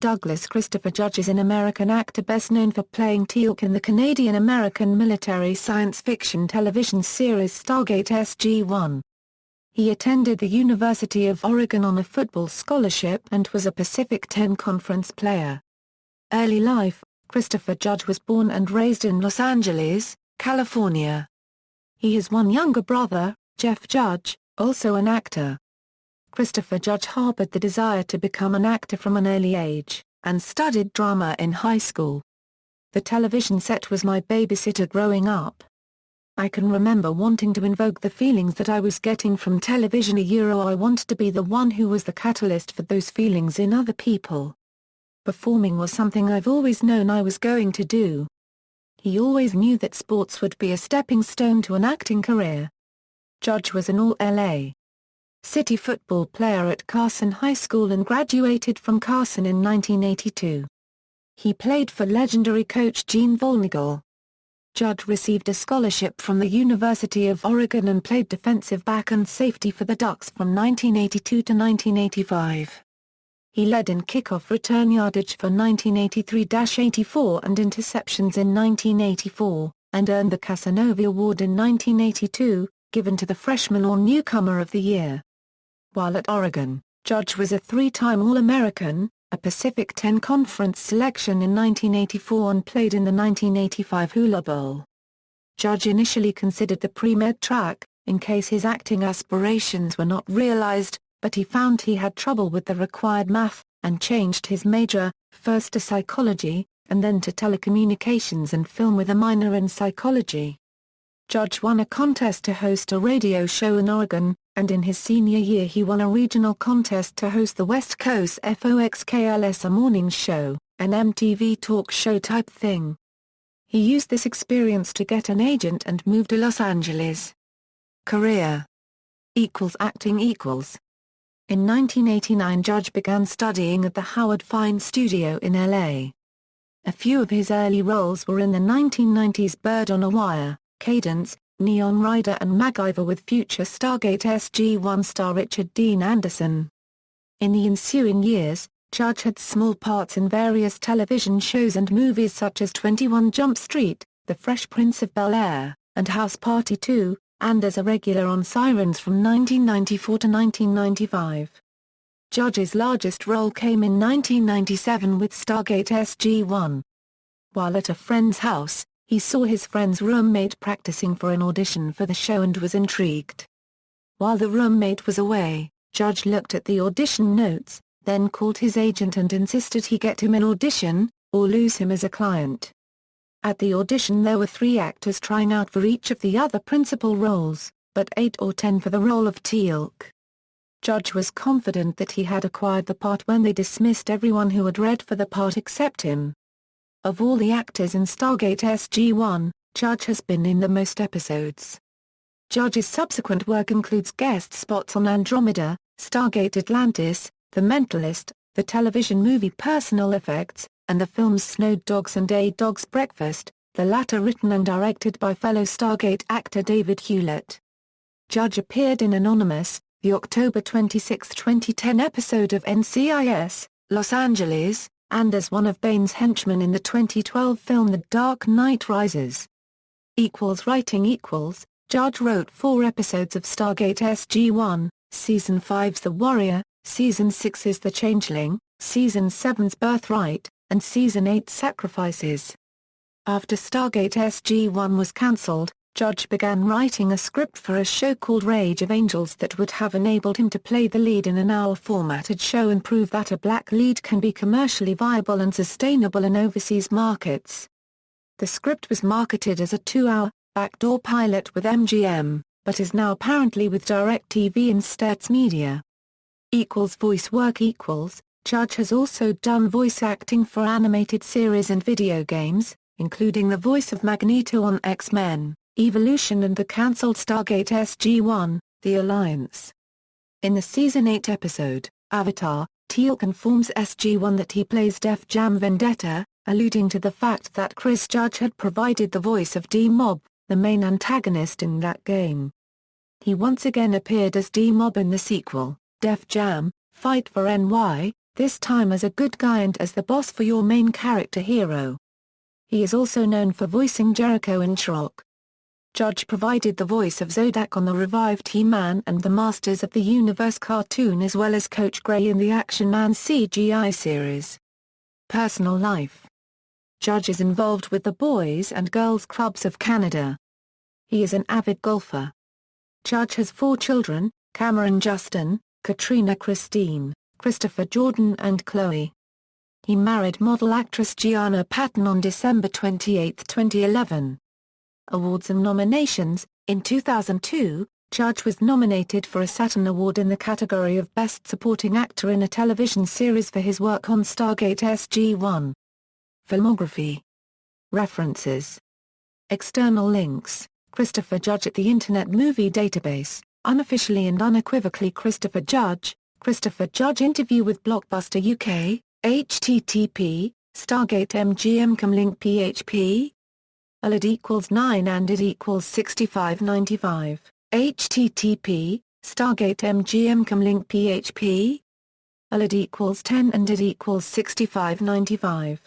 Douglas Christopher Judge is an American actor best known for playing Teal'c in the Canadian-American military science fiction television series Stargate SG-1. He attended the University of Oregon on a football scholarship and was a Pacific 10 Conference player. Early life: Christopher Judge was born and raised in Los Angeles, California. He has one younger brother, Jeff Judge, also an actor. Christopher Judge harbored the desire to become an actor from an early age, and studied drama in high school. The television set was my babysitter growing up. I can remember wanting to invoke the feelings that I was getting from television. I wanted to be the one who was the catalyst for those feelings in other people. Performing was something I've always known I was going to do. He always knew that sports would be a stepping stone to an acting career. Judge was an All-LA City football player at Carson High School and graduated from Carson in 1982. He played for legendary coach Gene Volnagel. Judge received a scholarship from the University of Oregon and played defensive back and safety for the Ducks from 1982 to 1985. He led in kickoff return yardage for 1983-84 and interceptions in 1984, and earned the Casanova Award in 1982, given to the freshman or newcomer of the year. While at Oregon, Judge was a three-time All-American, a Pacific 10 Conference selection in 1984 and played in the 1985 Hula Bowl. Judge initially considered the pre-med track, in case his acting aspirations were not realized, but he found he had trouble with the required math, and changed his major, first to psychology, and then to telecommunications and film with a minor in psychology. Judge won a contest to host a radio show in Oregon, and in his senior year he won a regional contest to host the West Coast FOXKLS A Morning Show, an MTV talk show type thing. He used this experience to get an agent and move to Los Angeles. Career =acting=. In 1989 Judge began studying at the Howard Fine Studio in LA. A few of his early roles were in the 1990s Bird on a Wire, Cadence, Neon Rider and MacGyver with future Stargate SG-1 star Richard Dean Anderson. In the ensuing years, Judge had small parts in various television shows and movies such as 21 Jump Street, The Fresh Prince of Bel-Air, and House Party 2, and as a regular on Sirens from 1994 to 1995. Judge's largest role came in 1997 with Stargate SG-1. While at a friend's house, he saw his friend's roommate practicing for an audition for the show and was intrigued. While the roommate was away, Judge looked at the audition notes, then called his agent and insisted he get him an audition, or lose him as a client. At the audition there were 3 actors trying out for each of the other principal roles, but 8 or 10 for the role of Teal'c. Judge was confident that he had acquired the part when they dismissed everyone who had read for the part except him. Of all the actors in Stargate SG-1, Judge has been in the most episodes. Judge's subsequent work includes guest spots on Andromeda, Stargate Atlantis, The Mentalist, the television movie Personal Effects, and the films Snow Dogs and A Dog's Breakfast, the latter written and directed by fellow Stargate actor David Hewlett. Judge appeared in Anonymous, the October 26, 2010 episode of NCIS, Los Angeles, and as one of Bane's henchmen in the 2012 film The Dark Knight Rises. Writing =, Judge wrote 4 episodes of Stargate SG-1, Season 5's The Warrior, Season 6's The Changeling, Season 7's Birthright, and Season 8's Sacrifices. After Stargate SG-1 was cancelled, Judge began writing a script for a show called Rage of Angels that would have enabled him to play the lead in an hour-formatted show and prove that a black lead can be commercially viable and sustainable in overseas markets. The script was marketed as a 2-hour, backdoor pilot with MGM, but is now apparently with DirecTV and Sturz Media. Voice work =, Judge has also done voice acting for animated series and video games, including the voice of Magneto on X-Men, Evolution and the cancelled Stargate SG-1, The Alliance. In the Season 8 episode, Avatar, Teal'c informs SG-1 that he plays Def Jam Vendetta, alluding to the fact that Chris Judge had provided the voice of D-Mob, the main antagonist in that game. He once again appeared as D-Mob in the sequel, Def Jam, Fight for NY, this time as a good guy and as the boss for your main character hero. He is also known for voicing Jericho in Teal'c. Judge provided the voice of Zodak on the revived He-Man and the Masters of the Universe cartoon as well as Coach Gray in the Action Man CGI series. Personal life. Judge is involved with the Boys and Girls Clubs of Canada. He is an avid golfer. Judge has 4 children, Cameron Justin, Katrina Christine, Christopher Jordan and Chloe. He married model actress Gianna Patton on December 28, 2011. Awards and nominations. In 2002, Judge was nominated for a Saturn Award in the category of Best Supporting Actor in a Television Series for his work on Stargate SG-1. Filmography. References. External links. Christopher Judge at the Internet Movie Database, unofficially and unequivocally Christopher Judge interview with Blockbuster UK, http, Stargate MGM link php. LID equals 9 and ID equals 6595, http, Stargate MGM link php. LID equals 10 and ID equals 6595.